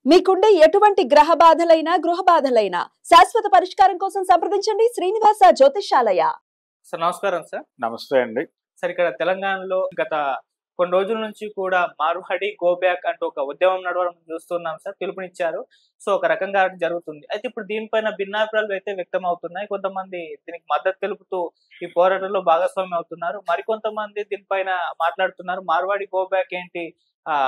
మీకుండే ఎటువంటి గ్రహ బాధలైనా గృహ బాధలైనా శాశ్వత పరిష్కారం కోసం సంప్రదించండి శ్రీనివాస జ్యోతిషాలయ. సార్ నమస్కారం సార్. నమస్తే అండి. సార్ ఇక్కడ తెలంగాణలో గత కొన్ని రోజుల నుంచి కూడా మార్వాడి గో బ్యాక్ అంటూ ఒక ఉద్యమం నడవడం చూస్తున్నాం సార్. పిలుపునిచ్చారు. సో ఒక రకంగా జరుగుతుంది. అయితే ఇప్పుడు దీనిపైన భిన్నాభిప్రాయాలు అయితే వ్యక్తం అవుతున్నాయి. కొంతమంది దీనికి మద్దతు తెలుపుతూ ఈ పోరాటంలో భాగస్వామ్యం అవుతున్నారు. మరికొంతమంది దీనిపైన మాట్లాడుతున్నారు. మార్వాడి గో బ్యాక్ ఏంటి,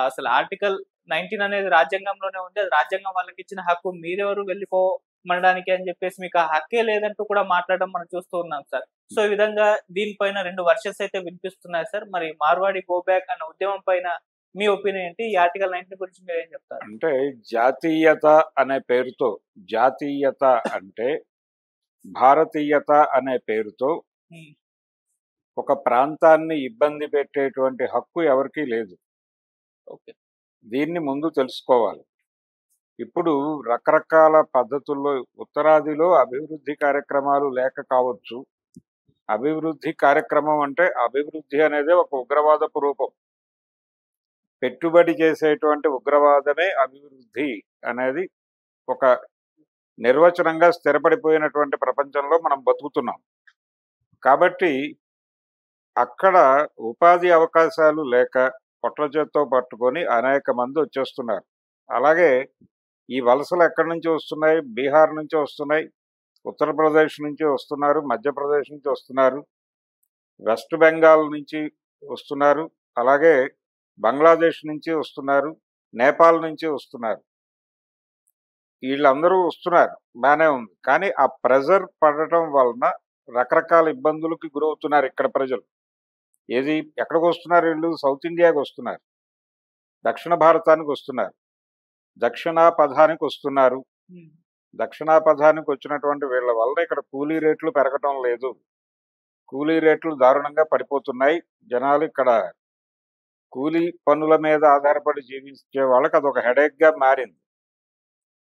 అసలు ఆర్టికల్ 19 అనేది రాజ్యాంగంలోనే ఉంది. అది రాజ్యాంగం వాళ్ళకి ఇచ్చిన హక్కు, మీరెవరు వెళ్ళిపోమనడానికి అని చెప్పేసి మీకు ఆ హక్కే లేదంటూ కూడా మాట్లాడడం మనం చూస్తూ ఉన్నాం సార్. సో ఈ విధంగా దీనిపైన 2 వర్షన్స్ అయితే వినిపిస్తున్నాయి సార్. మరి మార్వాడి గో బ్యాక్ అన్న ఉద్యమం పైన మీ ఒపీనియన్ ఏంటి? ఈ ఆర్టికల్ 19 గురించి మీరు ఏం చెప్తారు? అంటే జాతీయత అనే పేరుతో, జాతీయత అంటే భారతీయత అనే పేరుతో ఒక ప్రాంతాన్ని ఇబ్బంది పెట్టేటువంటి హక్కు ఎవరికీ లేదు. ఓకే, దీన్ని ముందు తెలుసుకోవాలి. ఇప్పుడు రకరకాల పద్ధతుల్లో ఉత్తరాదిలో అభివృద్ధి కార్యక్రమాలు లేక కావచ్చు. అభివృద్ధి కార్యక్రమం అంటే అభివృద్ధి అనేది ఒక ఉగ్రవాదపు రూపం. పెట్టుబడి చేసేటువంటి ఉగ్రవాదమే అభివృద్ధి అనేది ఒక నిర్వచనంగా స్థిరపడిపోయినటువంటి ప్రపంచంలో మనం బతుకుతున్నాం. కాబట్టి అక్కడ ఉపాధి అవకాశాలు లేక పొట్ల చేత్తో పట్టుకొని అనేక మంది వచ్చేస్తున్నారు. అలాగే ఈ వలసలు ఎక్కడి నుంచి వస్తున్నాయి? బీహార్ నుంచి వస్తున్నాయి, ఉత్తరప్రదేశ్ నుంచి వస్తున్నారు, మధ్యప్రదేశ్ నుంచి వస్తున్నారు, వెస్ట్ బెంగాల్ నుంచి వస్తున్నారు, అలాగే బంగ్లాదేశ్ నుంచి వస్తున్నారు, నేపాల్ నుంచి వస్తున్నారు. వీళ్ళందరూ వస్తున్నారు, బాగానే ఉంది. కానీ ఆ ప్రెజర్ పడటం వలన రకరకాల ఇబ్బందులకి గురవుతున్నారు ఇక్కడ ప్రజలు. ఏది ఎక్కడికి వస్తున్నారు? వీళ్ళు సౌత్ ఇండియాకి వస్తున్నారు, దక్షిణ భారతానికి వస్తున్నారు, దక్షిణాపథానికి వస్తున్నారు. దక్షిణాపథానికి వచ్చినటువంటి వీళ్ళ వల్ల ఇక్కడ కూలీ రేట్లు పెరగటం లేదు. కూలీ రేట్లు దారుణంగా పడిపోతున్నాయి. జనాలు ఇక్కడ కూలీ పనుల మీద ఆధారపడి జీవించే వాళ్ళకి అదొక హెడేక్గా మారింది.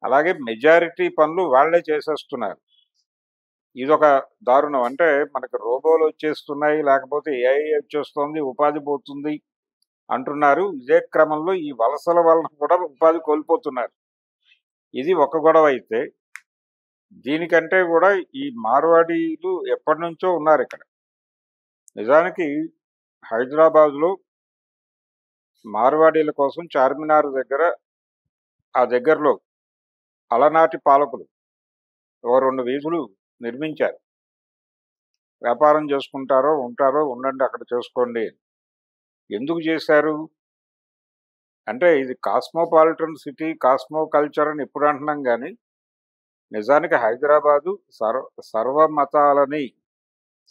అలాగే మెజారిటీ పనులు వాళ్లే చేసేస్తున్నారు. ఇదొక దారుణం. అంటే మనకు రోబోలు వచ్చేస్తున్నాయి, లేకపోతే ఏఐ వచ్చేస్తుంది, ఉపాధి పోతుంది అంటున్నారు. ఇదే క్రమంలో ఈ వలసల వలన కూడా ఉపాధి కోల్పోతున్నారు. ఇది ఒక గొడవ అయితే, దీనికంటే కూడా ఈ మార్వాడీలు ఎప్పటి నుంచో ఉన్నారు ఇక్కడ. నిజానికి హైదరాబాద్లో మార్వాడీల కోసం చార్మినార్ దగ్గర, ఆ దగ్గరలో అలనాటి పాలకులు ఓ 2 వీధులు నిర్మించారు. వ్యాపారం చేసుకుంటారో ఉంటారో ఉండండి, అక్కడ చేసుకోండి. ఎందుకు చేశారు అంటే ఇది కాస్మోపాలిటన్ సిటీ, కాస్మో కల్చర్ అని ఇప్పుడు అంటున్నాం. కానీ నిజానికి హైదరాబాదు సర్వ మతాలని,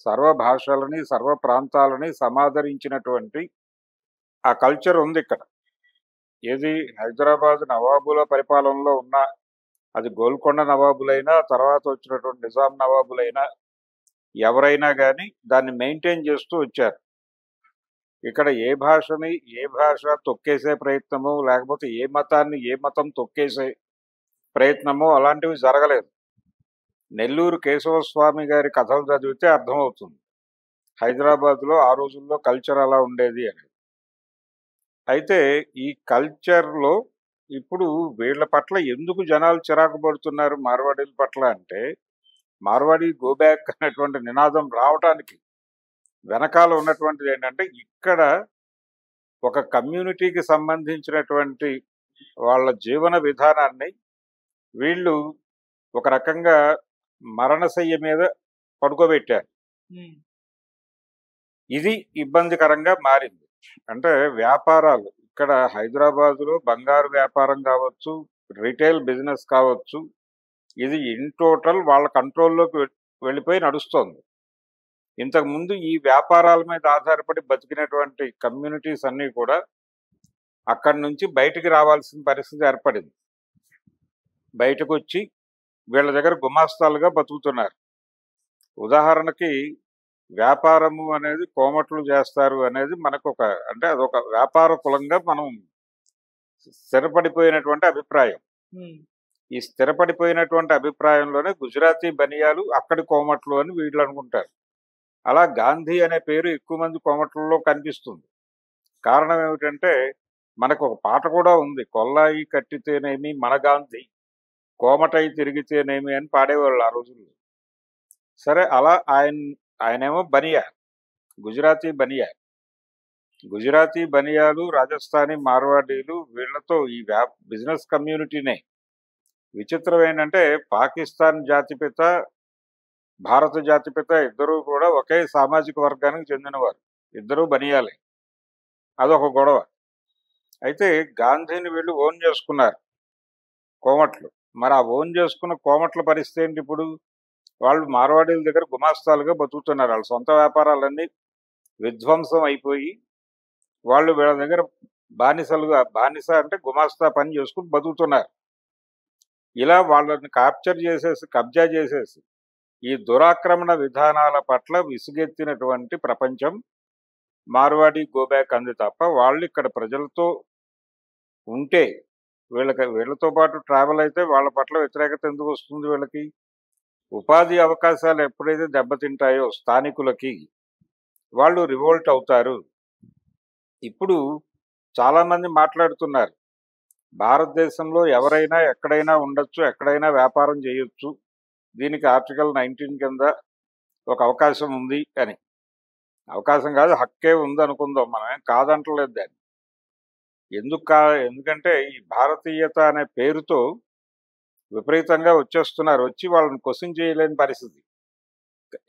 సర్వ భాషలని, సర్వ ప్రాంతాలని సమాదరించినటువంటి ఆ కల్చర్ ఉంది ఇక్కడ. ఏది హైదరాబాద్ నవాబుల పరిపాలనలో ఉన్న, అది గోల్కొండ నవాబులైనా, తర్వాత వచ్చినటువంటి నిజాం నవాబులైనా, ఎవరైనా కానీ దాన్ని మెయింటైన్ చేస్తూ వచ్చారు. ఇక్కడ ఏ భాషని ఏ భాష తొక్కేసే ప్రయత్నమో, లేకపోతే ఏ మతాన్ని ఏ మతం తొక్కేసే ప్రయత్నమో అలాంటివి జరగలేదు. నెల్లూరు కేశవస్వామి గారి కథలు చదివితే అర్థమవుతుంది హైదరాబాద్లో ఆ రోజుల్లో కల్చర్ అలా ఉండేది అని. అయితే ఈ కల్చర్లో ఇప్పుడు వీళ్ళ పట్ల ఎందుకు జనాలు చిరాకు పడుతున్నారు మార్వాడీల పట్ల అంటే, మార్వాడి గో బ్యాక్ అనేటువంటి నినాదం రావడానికి వెనకాల ఉన్నటువంటిది ఏంటంటే, ఇక్కడ ఒక కమ్యూనిటీకి సంబంధించినటువంటి వాళ్ళ జీవన విధానాన్ని వీళ్ళు ఒక రకంగా మరణశయ్య మీద పడుకోబెట్టారు. ఇది ఇబ్బందికరంగా మారింది. అంటే వ్యాపారాలు ఇక్కడ హైదరాబాదులో బంగారు వ్యాపారం కావచ్చు, రిటైల్ బిజినెస్ కావచ్చు, ఇది ఇన్ టోటల్ వాళ్ళ కంట్రోల్లోకి వెళ్ళిపోయి నడుస్తోంది. ఇంతకుముందు ఈ వ్యాపారాల మీద ఆధారపడి బతికినటువంటి కమ్యూనిటీస్ అన్నీ కూడా అక్కడి నుంచి బయటికి రావాల్సిన పరిస్థితి ఏర్పడింది. బయటకు వచ్చి వీళ్ళ దగ్గర గుమాస్తాలుగా బతుకుతున్నారు. ఉదాహరణకి వ్యాపారము అనేది కోమట్లు చేస్తారు అనేది మనకు అంటే అదొక వ్యాపార కులంగా మనం స్థిరపడిపోయినటువంటి అభిప్రాయం. ఈ స్థిరపడిపోయినటువంటి అభిప్రాయంలోనే గుజరాతీ బనియాలు అక్కడి కోమట్లు అని వీళ్ళు అనుకుంటారు. అలా గాంధీ అనే పేరు ఎక్కువ మంది కోమట్లలో కనిపిస్తుంది. కారణం ఏమిటంటే మనకు ఒక పాట కూడా ఉంది, కొల్లాయి కట్టితేనేమి మన గాంధీ, కోమటై తిరిగితేనేమి అని పాడేవాళ్ళు ఆ రోజుల్లో. సరే, అలా ఆయనేమో బనియా, గుజరాతీ బనియా. గుజరాతీ బనియాలు, రాజస్థానీ మార్వాడీలు వీళ్ళతో ఈ బిజినెస్ కమ్యూనిటీనే. విచిత్రం ఏంటంటే పాకిస్తాన్ జాతిపిత, భారత జాతిపిత ఇద్దరూ కూడా ఒకే సామాజిక వర్గానికి చెందినవారు, ఇద్దరూ బనియాలే. అదొక గొడవ. అయితే గాంధీని వీళ్ళు ఓన్ చేసుకున్నారు కోమట్లు. మరి ఆ ఓన్ చేసుకున్న కోమట్ల పరిస్థితి ఏంటి ఇప్పుడు? వాళ్ళు మార్వాడీల దగ్గర గుమాస్తాలుగా బతుకుతున్నారు. వాళ్ళ సొంత వ్యాపారాలన్నీ విధ్వంసం అయిపోయి వాళ్ళు వీళ్ళ దగ్గర బానిస అంటే గుమాస్తా పని చేసుకుని బతుకుతున్నారు. ఇలా వాళ్ళని కబ్జా చేసేసి ఈ దురాక్రమణ విధానాల పట్ల విసుగెత్తినటువంటి ప్రపంచం మార్వాడి గోబ్యాక్ అంది తప్ప, వాళ్ళు ఇక్కడ ప్రజలతో ఉంటే వీళ్ళతో పాటు ట్రావెల్ అయితే వాళ్ళ పట్ల వ్యతిరేకత ఎందుకు వస్తుంది? వీళ్ళకి ఉపాధి అవకాశాలు ఎప్పుడైతే దెబ్బతింటాయో స్థానికులకి, వాళ్ళు రివోల్ట్ అవుతారు. ఇప్పుడు చాలా మంది మాట్లాడుతున్నారు, భారతదేశంలో ఎవరైనా ఎక్కడైనా ఉండొచ్చు, ఎక్కడైనా వ్యాపారం చేయొచ్చు, దీనికి ఆర్టికల్ 19 కింద ఒక అవకాశం ఉంది అని. అవకాశం కాదు, హక్కే ఉంది అనుకుందాం, మనమేం కాదంటలేదు దాన్ని. ఎందుకంటే ఈ భారతీయత అనే పేరుతో విపరీతంగా వచ్చేస్తున్నారు, వచ్చి వాళ్ళని క్వశ్చన్ చేయలేని పరిస్థితి.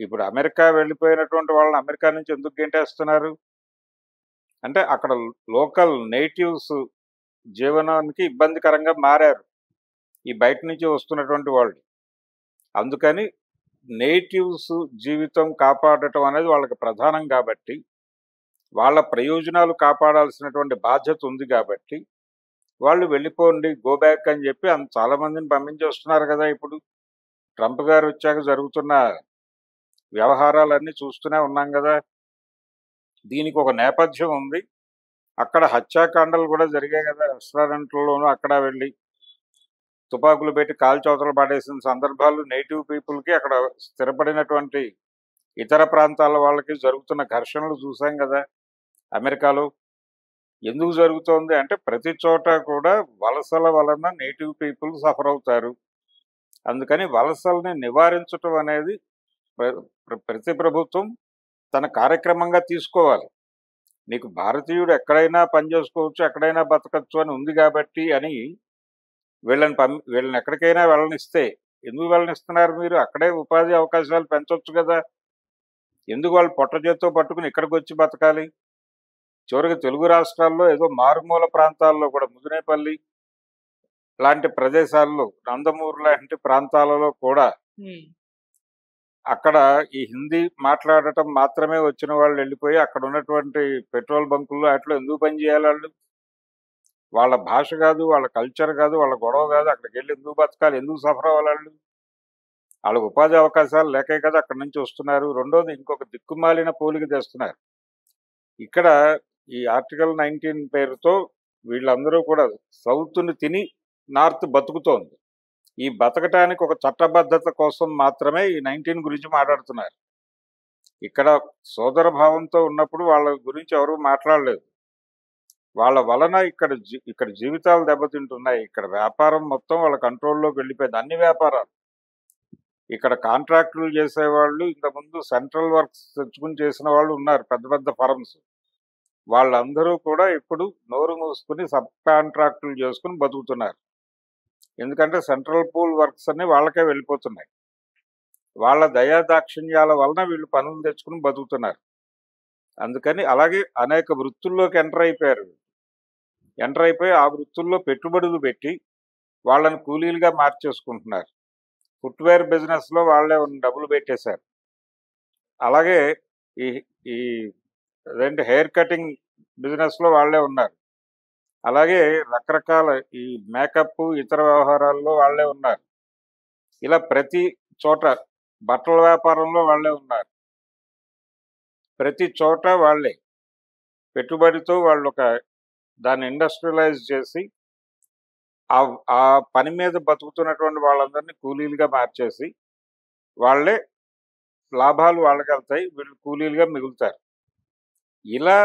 ఇప్పుడు అమెరికా వెళ్ళిపోయినటువంటి వాళ్ళని అమెరికా నుంచి ఎందుకు గెంటేస్తున్నారు అంటే అక్కడ లోకల్ నేటివ్స్ జీవనానికి ఇబ్బందికరంగా మారారు ఈ బయట నుంచి వస్తున్నటువంటి వాళ్ళు. అందుకని నేటివ్స్ జీవితం కాపాడటం అనేది వాళ్ళకి ప్రధానం కాబట్టి, వాళ్ళ ప్రయోజనాలు కాపాడాల్సినటువంటి బాధ్యత ఉంది కాబట్టి వాళ్ళు వెళ్ళిపోండి, గో బ్యాక్ అని చెప్పి చాలా మందిని పంపించేస్తున్నారు కదా. ఇప్పుడు ట్రంప్ గారు వచ్చాక జరుగుతున్న వ్యవహారాలన్నీ చూస్తూనే ఉన్నాం కదా. దీనికి ఒక నేపథ్యం ఉంది. అక్కడ హత్యాకాండలు కూడా జరిగాయి కదా, రెస్టారెంట్లలోనూ అక్కడ వెళ్ళి తుపాకులు పెట్టి కాల్చవతలు పడేసిన సందర్భాలు నేటివ్ పీపుల్కి, అక్కడ స్థిరపడినటువంటి ఇతర ప్రాంతాల వాళ్ళకి జరుగుతున్న ఘర్షణలు చూసాం కదా అమెరికాలో. ఎందుకు జరుగుతోంది అంటే ప్రతి చోట కూడా వలసల వలన నేటివ్ పీపుల్ సఫర్ అవుతారు. అందుకని వలసల్ని నివారించటం అనేది ప్రతి ప్రభుత్వం తన కార్యక్రమంగా తీసుకోవాలి. నీకు భారతీయుడు ఎక్కడైనా పనిచేసుకోవచ్చు, ఎక్కడైనా బతకచ్చు అని ఉంది కాబట్టి అని వీళ్ళని ఎక్కడికైనా వెళ్ళనిస్తే, ఎందుకు వెళ్ళనిస్తున్నారు మీరు? అక్కడే ఉపాధి అవకాశాలు పెంచవచ్చు కదా. ఎందుకు వాళ్ళు పొట్ట చేత్తో పట్టుకుని ఇక్కడికి వచ్చి బతకాలి? చివరికి తెలుగు రాష్ట్రాల్లో ఏదో మారుమూల ప్రాంతాల్లో కూడా, ముదినేపల్లి లాంటి ప్రదేశాల్లో, నందమూరు లాంటి ప్రాంతాలలో కూడా అక్కడ ఈ హిందీ మాట్లాడటం మాత్రమే వచ్చిన వాళ్ళు వెళ్ళిపోయి అక్కడ ఉన్నటువంటి పెట్రోల్ బంకుల్లో అట్లా ఎందుకు పని చేయాలి? వాళ్ళు వాళ్ళ భాష కాదు, వాళ్ళ కల్చర్ కాదు, వాళ్ళ గొడవ కాదు, అక్కడికి వెళ్ళి ఎందుకు బతకాలి? ఎందుకు సఫర్ అవ్వాలి? వాళ్ళకి ఉపాధి అవకాశాలు లేకే కదా అక్కడి నుంచి వస్తున్నారు. రెండోది, ఇంకొక దిక్కుమాలిన పోలిక తెస్తున్నారు. ఇక్కడ ఈ ఆర్టికల్ 19 పేరుతో వీళ్ళందరూ కూడా సౌత్ని తిని నార్త్ బతుకుతోంది. ఈ బతకటానికి ఒక చట్టబద్ధత కోసం మాత్రమే ఈ 19 గురించి మాట్లాడుతున్నారు. ఇక్కడ సోదర భావంతో ఉన్నప్పుడు వాళ్ళ గురించి ఎవరు మాట్లాడలేదు. వాళ్ళ వలన ఇక్కడ జీవితాలు దెబ్బతింటున్నాయి. ఇక్కడ వ్యాపారం మొత్తం వాళ్ళ కంట్రోల్లోకి వెళ్ళిపోయింది, అన్ని వ్యాపారాలు. ఇక్కడ కాంట్రాక్టులు చేసేవాళ్ళు, ఇంతకుముందు సెంట్రల్ వర్క్స్ తెచ్చుకుని చేసిన వాళ్ళు ఉన్నారు, పెద్ద పెద్ద ఫర్మ్స్. వాళ్ళందరూ కూడా ఇప్పుడు నోరు మూసుకుని సబ్ కాంట్రాక్టులు చేసుకుని బతుకుతున్నారు. ఎందుకంటే సెంట్రల్ పూల్ వర్క్స్ అన్ని వాళ్ళకే వెళ్ళిపోతున్నాయి. వాళ్ళ దయాదాక్షిణ్యాల వలన వీళ్ళు పనులు తెచ్చుకుని బతుకుతున్నారు. అందుకని అలాగే అనేక వృత్తుల్లోకి ఎంటర్ అయిపోయి ఆ వృత్తుల్లో పెట్టుబడులు పెట్టి వాళ్ళని కూలీలుగా మార్చేసుకుంటున్నారు. ఫుట్వేర్ బిజినెస్లో వాళ్ళే డబ్బులు పెట్టేశారు. అలాగే ఈ హెయిర్ కటింగ్ బిజినెస్లో వాళ్ళే ఉన్నారు. అలాగే రకరకాల ఈ మేకప్ ఇతర వ్యవహారాల్లో వాళ్ళే ఉన్నారు. ఇలా ప్రతి చోట, బట్టల వ్యాపారంలో వాళ్ళే ఉన్నారు. ప్రతి చోట వాళ్ళే పెట్టుబడితో వాళ్ళు దాన్ని ఇండస్ట్రియలైజ్ చేసి ఆ పని మీద బతుకుతున్నటువంటి వాళ్ళందరినీ కూలీలుగా మార్చేసి వాళ్ళే లాభాలు వాళ్ళకి వెళ్తాయి, వీళ్ళు కూలీలుగా మిగులుతారు. ఇలా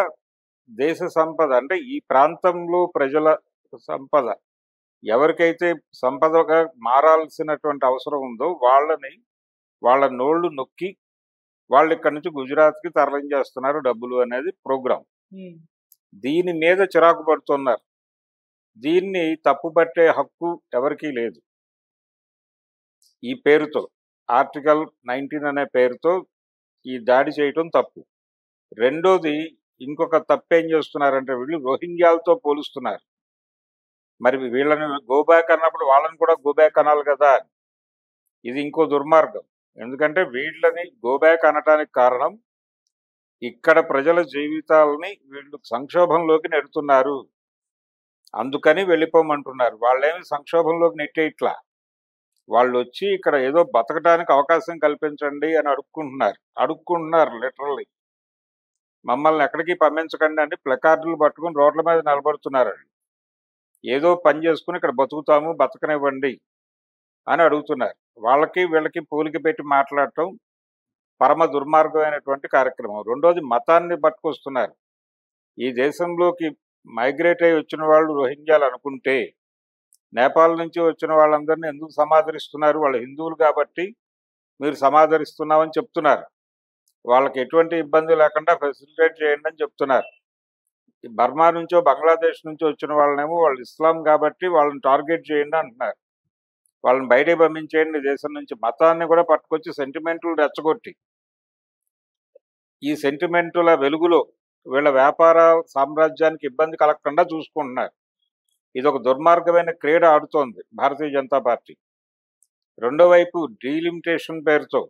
దేశ సంపద అంటే ఈ ప్రాంతంలో ప్రజల సంపద ఎవరికైతే సంపదగా మారాల్సినటువంటి అవసరం ఉందో వాళ్ళ నోళ్లు నొక్కి వాళ్ళు ఇక్కడ నుంచి గుజరాత్కి తరలించేస్తున్నారు డబ్బులు అనేది ప్రోగ్రాం. దీని మీద చిరాకు పడుతున్నారు. దీన్ని తప్పుపట్టే హక్కు ఎవరికీ లేదు. ఈ పేరుతో ఆర్టికల్ 19 అనే పేరుతో ఈ దాడి చేయటం తప్పు. రెండోది ఇంకొక తప్పేం చేస్తున్నారంటే వీళ్ళు రోహింగ్యాలతో పోలుస్తున్నారు. మరి వీళ్ళని గోబ్యాక్ అన్నప్పుడు వాళ్ళని కూడా గోబ్యాక్ అనాలి కదా. ఇది ఇంకో దుర్మార్గం. ఎందుకంటే వీళ్ళని గోబ్యాక్ అనటానికి కారణం ఇక్కడ ప్రజల జీవితాలని వీళ్ళు సంక్షోభంలోకి నెడుతున్నారు, అందుకని వెళ్ళిపోమంటున్నారు. వాళ్ళేమి సంక్షోభంలోకి నెట్టేయట్లా. వాళ్ళు వచ్చి ఇక్కడ ఏదో బతకడానికి అవకాశం కల్పించండి అని అడుక్కుంటున్నారు లిటరల్లీ. మమ్మల్ని ఎక్కడికి పంపించకండి అని ప్లకార్డులు పట్టుకుని రోడ్ల మీద నిలబడుతున్నారు. ఏదో పని చేసుకుని ఇక్కడ బతకనివ్వండి అని అడుగుతున్నారు. వాళ్ళకి వీళ్ళకి పోలిక పెట్టి మాట్లాడటం పరమ దుర్మార్గమైనటువంటి కార్యక్రమం. రెండోది మతాన్ని పట్టుకొస్తున్నారు. ఈ దేశంలోకి మైగ్రేట్ అయ్యి వచ్చిన వాళ్ళు రోహింగ్యాలు అనుకుంటే నేపాల్ నుంచి వచ్చిన వాళ్ళందరినీ ఎందుకు సమాదరిస్తున్నారు? వాళ్ళు హిందువులు కాబట్టి మీరు సమాదరిస్తున్నామని చెప్తున్నారు. వాళ్ళకి ఎటువంటి ఇబ్బంది లేకుండా ఫెసిలిటేట్ చేయండి అని చెప్తున్నారు. బర్మా నుంచో బంగ్లాదేశ్ నుంచో వచ్చిన వాళ్ళనేమో వాళ్ళు ఇస్లాం కాబట్టి వాళ్ళని టార్గెట్ చేయండి అంటున్నారు. వాళ్ళని బయటకు పంపించేయండి దేశం నుంచి. మతాన్ని కూడా పట్టుకొచ్చి సెంటిమెంట్లు రెచ్చగొట్టి ఈ సెంటిమెంటుల వెలుగులో వీళ్ళ వ్యాపార సామ్రాజ్యానికి ఇబ్బంది కలగకుండా చూసుకుంటున్నారు. ఇది ఒక దుర్మార్గమైన క్రీడ ఆడుతోంది భారతీయ జనతా పార్టీ. రెండో వైపు డీలిమిటేషన్ పేరుతో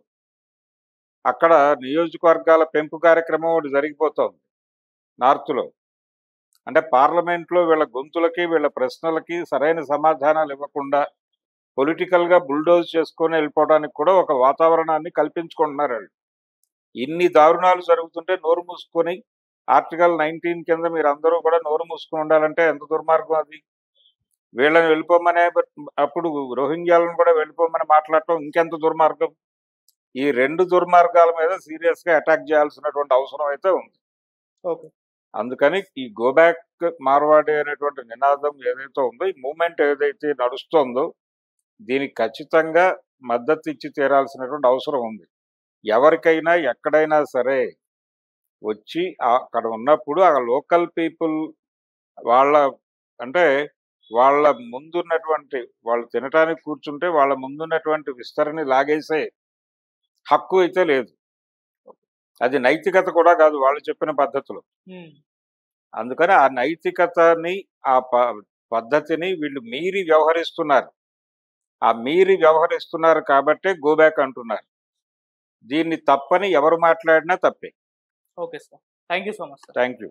అక్కడ నియోజకవర్గాల పెంపు కార్యక్రమం ఒకటి జరిగిపోతోంది నార్త్లో. అంటే పార్లమెంట్లో వీళ్ళ గొంతులకి వీళ్ళ ప్రశ్నలకి సరైన సమాధానాలు ఇవ్వకుండా పొలిటికల్గా బుల్డోజ్ చేసుకొని వెళ్ళిపోవడానికి కూడా ఒక వాతావరణాన్ని కల్పించుకుంటున్నారు వాళ్ళు. ఇన్ని దారుణాలు జరుగుతుంటే నోరు మూసుకొని ఆర్టికల్ 19 కింద మీరు అందరూ కూడా నోరు మూసుకొని ఉండాలంటే ఎంత దుర్మార్గం అది. వీళ్ళని వెళ్ళిపోమనే అప్పుడు రోహింగ్యాలను కూడా వెళ్ళిపోమని మాట్లాడటం ఇంకెంత దుర్మార్గం. ఈ రెండు దుర్మార్గాల మీద సీరియస్గా అటాక్ చేయాల్సినటువంటి అవసరం అయితే ఉంది. ఓకే. అందుకని ఈ గోబ్యాక్ మార్వాడి అనేటువంటి నినాదం ఏదైతే ఉందో, ఈ మూమెంట్ ఏదైతే నడుస్తోందో దీనికి ఖచ్చితంగా మద్దతు ఇచ్చి తీరాల్సినటువంటి అవసరం ఉంది. ఎవరికైనా ఎక్కడైనా సరే వచ్చి అక్కడ ఉన్నప్పుడు ఆ లోకల్ పీపుల్ వాళ్ళ ముందున్నటువంటి వాళ్ళు తినటానికి కూర్చుంటే వాళ్ళ ముందున్నటువంటి విస్తరని లాగేసే హక్కు అయితే లేదు. అది నైతికత కూడా కాదు వాళ్ళు చెప్పిన పద్ధతులు. అందుకని ఆ నైతికతని ఆ పద్ధతిని వీళ్ళు మీరి వ్యవహరిస్తున్నారు. ఆ మీరి వ్యవహరిస్తున్నారు కాబట్టే గోబ్యాక్ అంటున్నారు. దీన్ని తప్పని ఎవరు మాట్లాడినా తప్పే. Okay sir, thank you so much. Thank you.